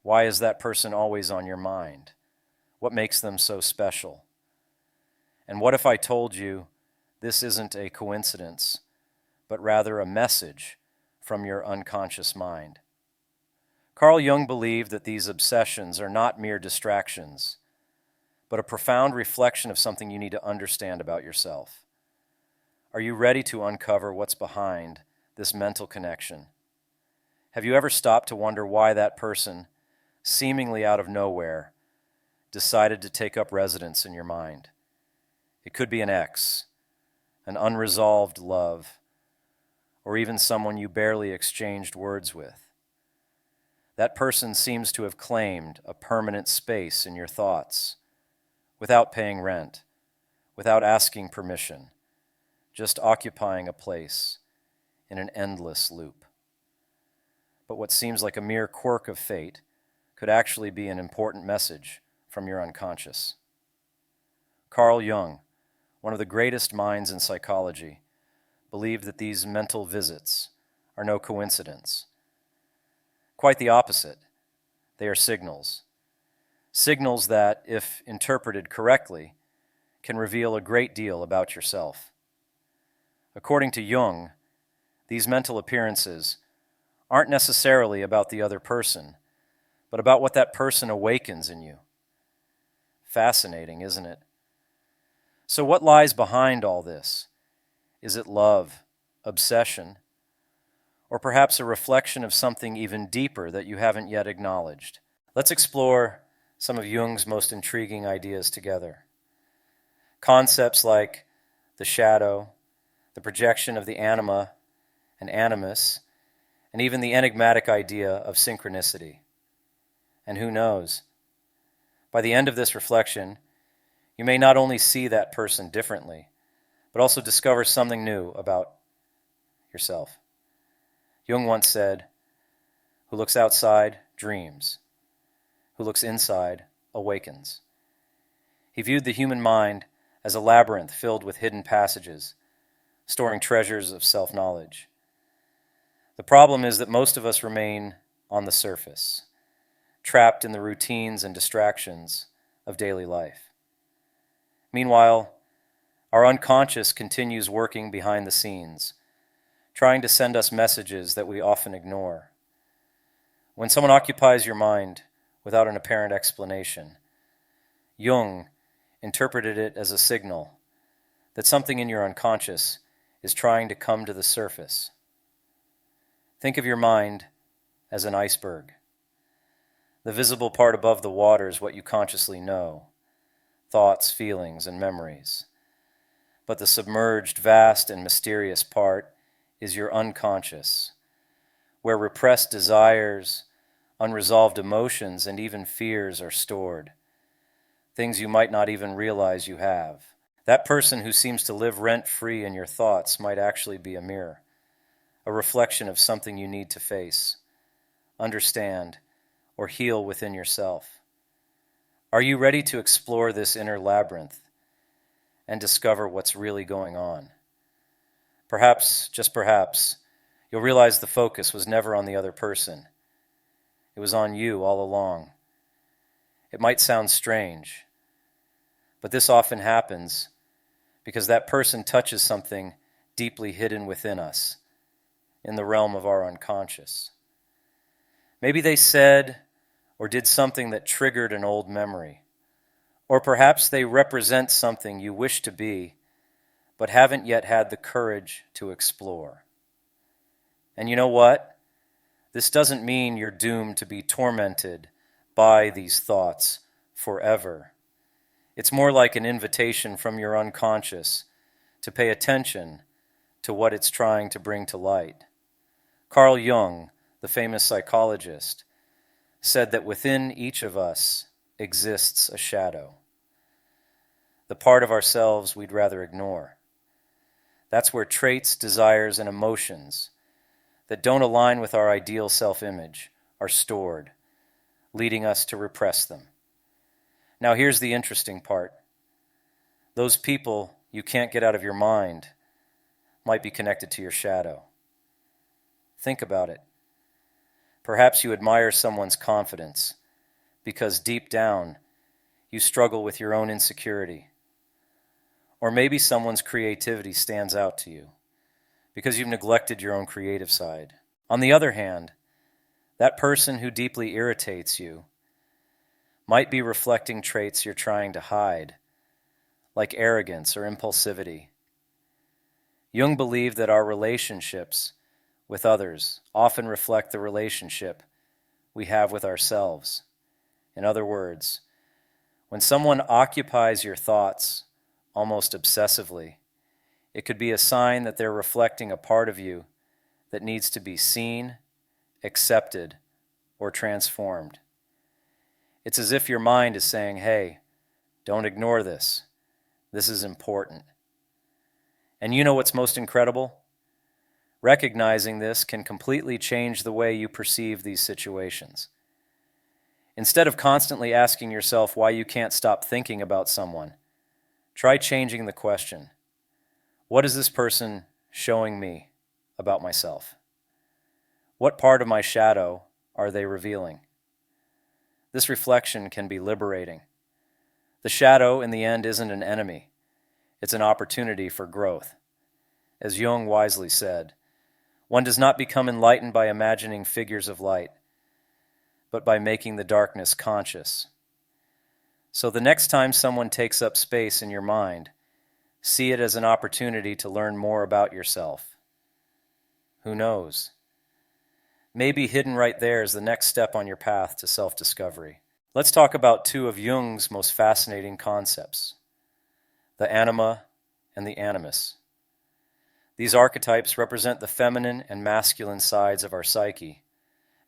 Why is that person always on your mind? What makes them so special? And what if I told you this isn't a coincidence, but rather a message from your unconscious mind? Carl Jung believed that these obsessions are not mere distractions, but a profound reflection of something you need to understand about yourself. Are you ready to uncover what's behind this mental connection? Have you ever stopped to wonder why that person, seemingly out of nowhere, decided to take up residence in your mind? It could be an ex, an unresolved love, or even someone you barely exchanged words with. That person seems to have claimed a permanent space in your thoughts, without paying rent, without asking permission, just occupying a place in an endless loop. But what seems like a mere quirk of fate could actually be an important message from your unconscious. Carl Jung, one of the greatest minds in psychology, believed that these mental visits are no coincidence. Quite the opposite. They are signals. Signals that, if interpreted correctly, can reveal a great deal about yourself. According to Jung, these mental appearances aren't necessarily about the other person, but about what that person awakens in you. Fascinating, isn't it? So what lies behind all this? Is it love, obsession, or perhaps a reflection of something even deeper that you haven't yet acknowledged? Let's explore some of Jung's most intriguing ideas together. Concepts like the shadow, the projection of the anima and animus, and even the enigmatic idea of synchronicity. And who knows? By the end of this reflection, you may not only see that person differently, but also discover something new about yourself. Jung once said, "Who looks outside dreams. Who looks inside awakens." He viewed the human mind as a labyrinth filled with hidden passages, storing treasures of self-knowledge. The problem is that most of us remain on the surface, trapped in the routines and distractions of daily life. Meanwhile, our unconscious continues working behind the scenes, trying to send us messages that we often ignore. When someone occupies your mind without an apparent explanation, Jung interpreted it as a signal that something in your unconscious is trying to come to the surface. Think of your mind as an iceberg. The visible part above the water is what you consciously know, thoughts, feelings, and memories. But the submerged, vast, and mysterious part is your unconscious, where repressed desires, unresolved emotions, and even fears are stored, things you might not even realize you have. That person who seems to live rent-free in your thoughts might actually be a mirror, a reflection of something you need to face, understand, or heal within yourself. Are you ready to explore this inner labyrinth and discover what's really going on? Perhaps, just perhaps, you'll realize the focus was never on the other person. It was on you all along. It might sound strange, but this often happens because that person touches something deeply hidden within us, in the realm of our unconscious. Maybe they said or did something that triggered an old memory, or perhaps they represent something you wish to be, but haven't yet had the courage to explore. And you know what? This doesn't mean you're doomed to be tormented by these thoughts forever. It's more like an invitation from your unconscious to pay attention to what it's trying to bring to light. Carl Jung, the famous psychologist, said that within each of us exists a shadow, the part of ourselves we'd rather ignore. That's where traits, desires, and emotions that don't align with our ideal self-image are stored, leading us to repress them. Now here's the interesting part. Those people you can't get out of your mind might be connected to your shadow. Think about it. Perhaps you admire someone's confidence because deep down you struggle with your own insecurity. Or maybe someone's creativity stands out to you because you've neglected your own creative side. On the other hand, that person who deeply irritates you might be reflecting traits you're trying to hide, like arrogance or impulsivity. Jung believed that our relationships with others often reflect the relationship we have with ourselves. In other words, when someone occupies your thoughts almost obsessively, it could be a sign that they're reflecting a part of you that needs to be seen, accepted, or transformed. It's as if your mind is saying, hey, don't ignore this. This is important. And you know what's most incredible? Recognizing this can completely change the way you perceive these situations. Instead of constantly asking yourself why you can't stop thinking about someone, try changing the question. What is this person showing me about myself? What part of my shadow are they revealing? This reflection can be liberating. The shadow, in the end, isn't an enemy. It's an opportunity for growth. As Jung wisely said, one does not become enlightened by imagining figures of light, but by making the darkness conscious. So the next time someone takes up space in your mind, see it as an opportunity to learn more about yourself. Who knows? Maybe hidden right there is the next step on your path to self-discovery. Let's talk about two of Jung's most fascinating concepts, the anima and the animus. These archetypes represent the feminine and masculine sides of our psyche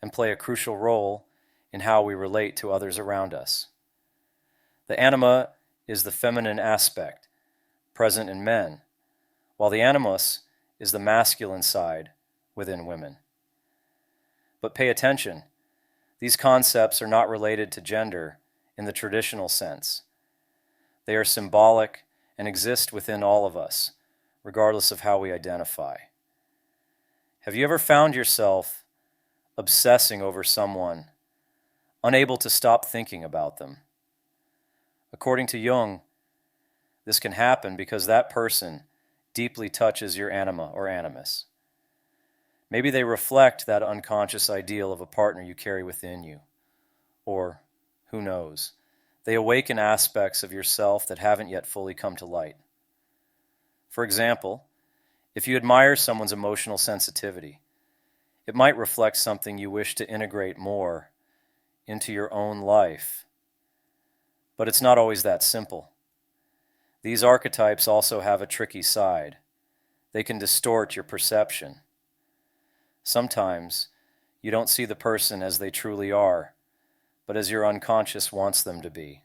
and play a crucial role in how we relate to others around us. The anima is the feminine aspect, present in men, while the animus is the masculine side within women. But pay attention, these concepts are not related to gender in the traditional sense. They are symbolic and exist within all of us, regardless of how we identify. Have you ever found yourself obsessing over someone, unable to stop thinking about them? According to Jung, this can happen because that person deeply touches your anima or animus. Maybe they reflect that unconscious ideal of a partner you carry within you. Or, who knows, they awaken aspects of yourself that haven't yet fully come to light. For example, if you admire someone's emotional sensitivity, it might reflect something you wish to integrate more into your own life. But it's not always that simple. These archetypes also have a tricky side. They can distort your perception. Sometimes you don't see the person as they truly are, but as your unconscious wants them to be.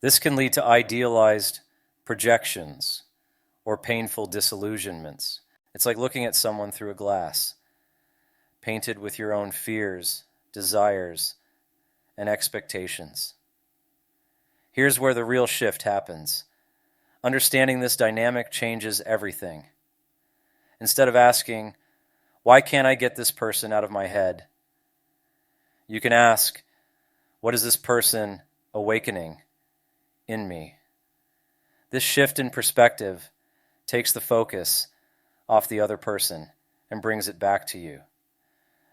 This can lead to idealized projections or painful disillusionments. It's like looking at someone through a glass, painted with your own fears, desires, and expectations. Here's where the real shift happens. Understanding this dynamic changes everything. Instead of asking, why can't I get this person out of my head? You can ask, what is this person awakening in me? This shift in perspective takes the focus off the other person and brings it back to you.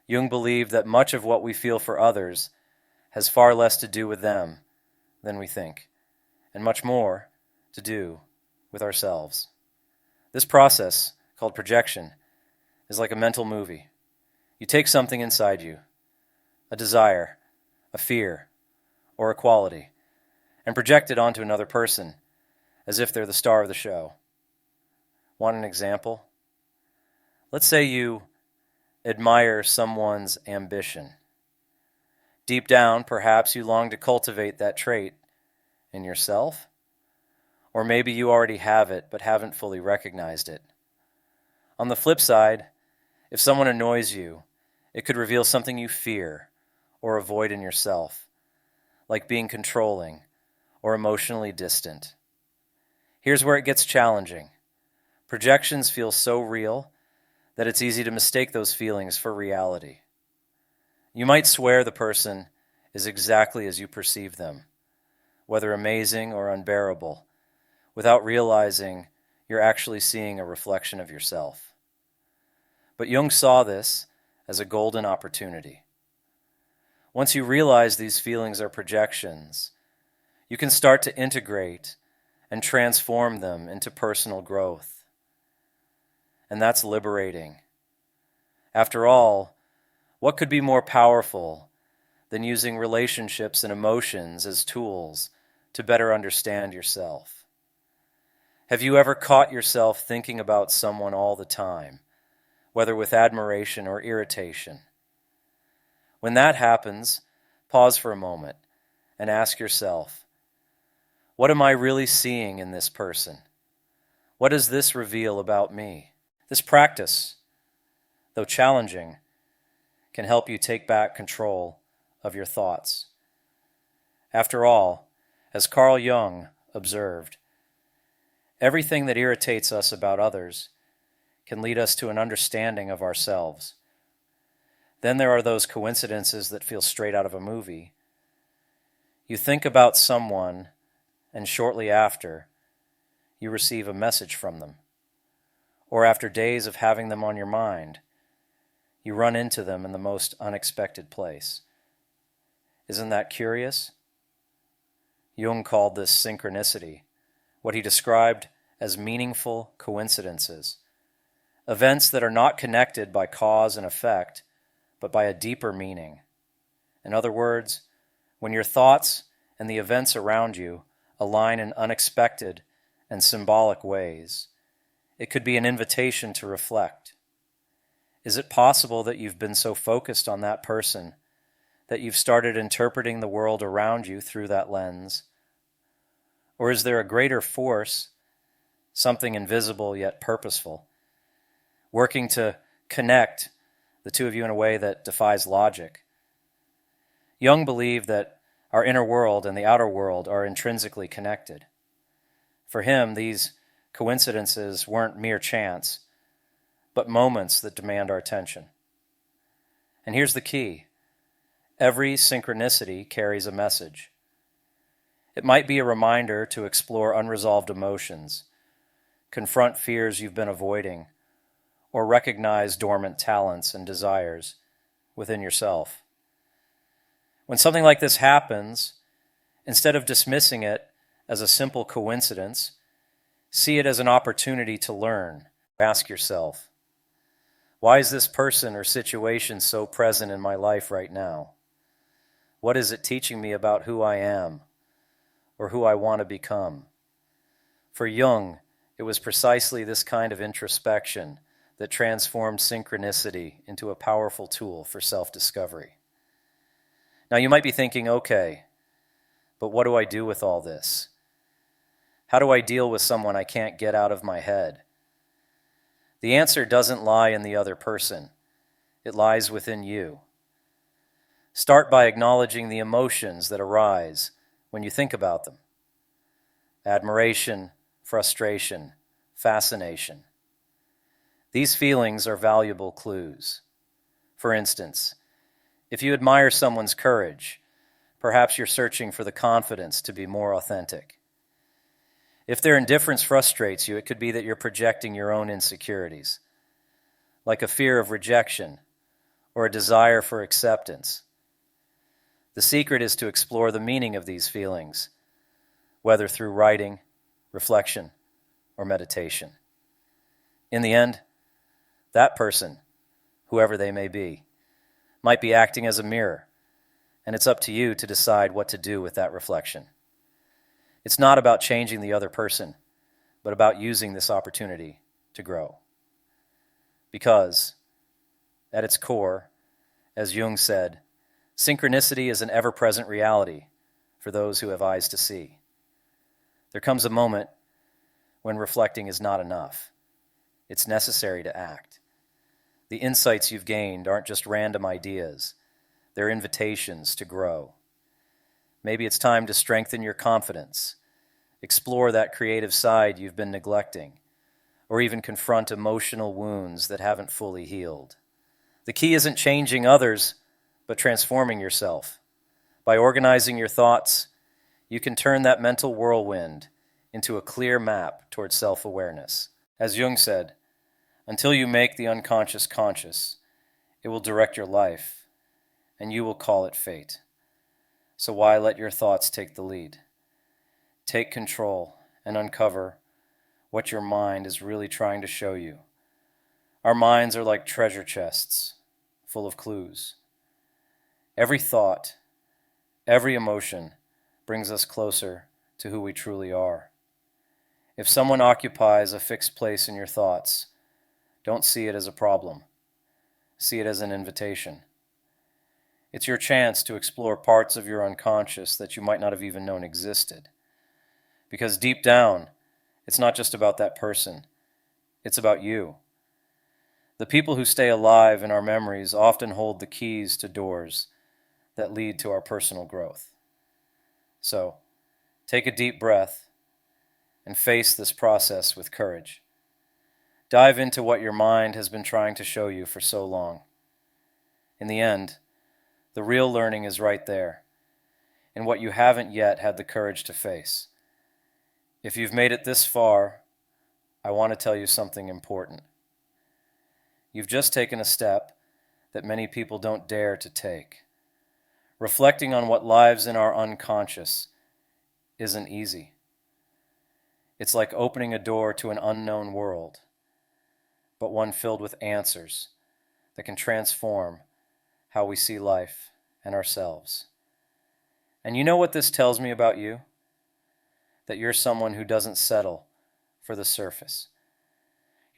Jung believed that much of what we feel for others has far less to do with them than we think, and much more to do with ourselves. This process, called projection, is like a mental movie. You take something inside you, a desire, a fear, or a quality, and project it onto another person as if they're the star of the show. Want an example? Let's say you admire someone's ambition. Deep down, perhaps you long to cultivate that trait in yourself, or maybe you already have it but haven't fully recognized it. On the flip side, if someone annoys you, it could reveal something you fear or avoid in yourself, like being controlling or emotionally distant. Here's where it gets challenging. Projections feel so real that it's easy to mistake those feelings for reality. You might swear the person is exactly as you perceive them, whether amazing or unbearable, without realizing you're actually seeing a reflection of yourself. But Jung saw this as a golden opportunity. Once you realize these feelings are projections, you can start to integrate and transform them into personal growth. And that's liberating. After all, what could be more powerful than using relationships and emotions as tools to better understand yourself? Have you ever caught yourself thinking about someone all the time, whether with admiration or irritation? When that happens, pause for a moment and ask yourself, what am I really seeing in this person? What does this reveal about me? This practice, though challenging, can help you take back control of your thoughts. After all, as Carl Jung observed, everything that irritates us about others can lead us to an understanding of ourselves. Then there are those coincidences that feel straight out of a movie. You think about someone, and shortly after, you receive a message from them. Or after days of having them on your mind, you run into them in the most unexpected place. Isn't that curious? Jung called this synchronicity, what he described as meaningful coincidences, events that are not connected by cause and effect, but by a deeper meaning. In other words, when your thoughts and the events around you align in unexpected and symbolic ways, it could be an invitation to reflect. Is it possible that you've been so focused on that person that you've started interpreting the world around you through that lens? Or is there a greater force, something invisible yet purposeful, working to connect the two of you in a way that defies logic? Jung believed that our inner world and the outer world are intrinsically connected. For him, these coincidences weren't mere chance, but moments that demand our attention. And here's the key. Every synchronicity carries a message. It might be a reminder to explore unresolved emotions, confront fears you've been avoiding, or recognize dormant talents and desires within yourself. When something like this happens, instead of dismissing it as a simple coincidence, see it as an opportunity to learn. Ask yourself, why is this person or situation so present in my life right now? What is it teaching me about who I am or who I want to become? For Jung, it was precisely this kind of introspection that transformed synchronicity into a powerful tool for self-discovery. Now you might be thinking, okay, but what do I do with all this? How do I deal with someone I can't get out of my head? The answer doesn't lie in the other person. It lies within you. Start by acknowledging the emotions that arise when you think about them. Admiration, frustration, fascination. These feelings are valuable clues. For instance, if you admire someone's courage, perhaps you're searching for the confidence to be more authentic. If their indifference frustrates you, it could be that you're projecting your own insecurities, like a fear of rejection or a desire for acceptance. The secret is to explore the meaning of these feelings, whether through writing, reflection, or meditation. In the end, that person, whoever they may be, might be acting as a mirror, and it's up to you to decide what to do with that reflection. It's not about changing the other person, but about using this opportunity to grow. Because, at its core, as Jung said, synchronicity is an ever-present reality for those who have eyes to see. There comes a moment when reflecting is not enough. It's necessary to act. The insights you've gained aren't just random ideas. They're invitations to grow. Maybe it's time to strengthen your confidence, explore that creative side you've been neglecting, or even confront emotional wounds that haven't fully healed. The key isn't changing others, but transforming yourself. By organizing your thoughts, you can turn that mental whirlwind into a clear map towards self-awareness. As Jung said, until you make the unconscious conscious, it will direct your life, and you will call it fate. So why let your thoughts take the lead? Take control and uncover what your mind is really trying to show you. Our minds are like treasure chests, full of clues. Every thought, every emotion brings us closer to who we truly are. If someone occupies a fixed place in your thoughts, don't see it as a problem. See it as an invitation. It's your chance to explore parts of your unconscious that you might not have even known existed. Because deep down, it's not just about that person. It's about you. The people who stay alive in our memories often hold the keys to doors that lead to our personal growth. So, take a deep breath and face this process with courage. Dive into what your mind has been trying to show you for so long. In the end, the real learning is right there, in what you haven't yet had the courage to face. If you've made it this far, I want to tell you something important. You've just taken a step that many people don't dare to take. Reflecting on what lives in our unconscious isn't easy. It's like opening a door to an unknown world, but one filled with answers that can transform how we see life and ourselves. And you know what this tells me about you? That you're someone who doesn't settle for the surface.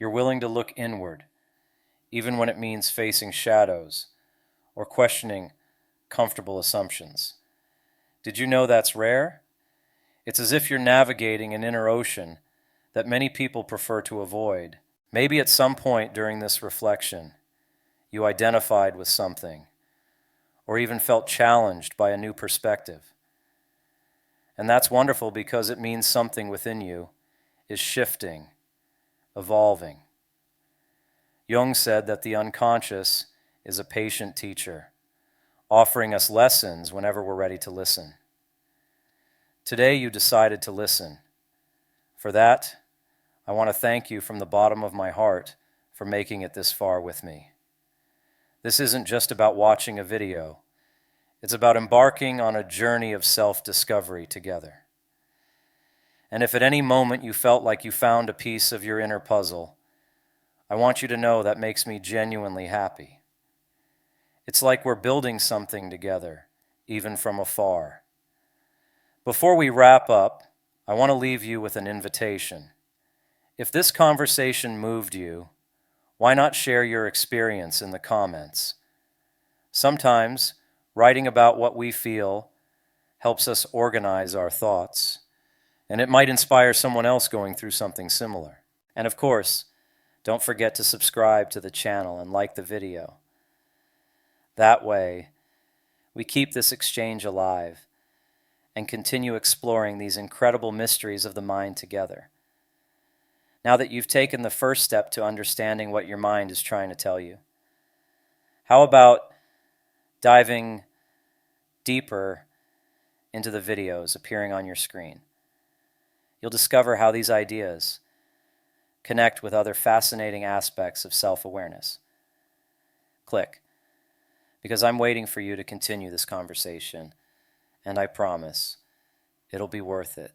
You're willing to look inward, even when it means facing shadows or questioning comfortable assumptions. Did you know that's rare? It's as if you're navigating an inner ocean that many people prefer to avoid. Maybe at some point during this reflection, you identified with something, or even felt challenged by a new perspective. And that's wonderful because it means something within you is shifting, evolving. Jung said that the unconscious is a patient teacher, offering us lessons whenever we're ready to listen. Today you decided to listen. For that, I want to thank you from the bottom of my heart for making it this far with me. This isn't just about watching a video. It's about embarking on a journey of self-discovery together. And if at any moment you felt like you found a piece of your inner puzzle, I want you to know that makes me genuinely happy. It's like we're building something together, even from afar. Before we wrap up, I want to leave you with an invitation. If this conversation moved you, why not share your experience in the comments? Sometimes, writing about what we feel helps us organize our thoughts, and it might inspire someone else going through something similar. And of course, don't forget to subscribe to the channel and like the video. That way, we keep this exchange alive and continue exploring these incredible mysteries of the mind together. Now that you've taken the first step to understanding what your mind is trying to tell you, how about diving deeper into the videos appearing on your screen? You'll discover how these ideas connect with other fascinating aspects of self-awareness. Click, because I'm waiting for you to continue this conversation, and I promise it'll be worth it.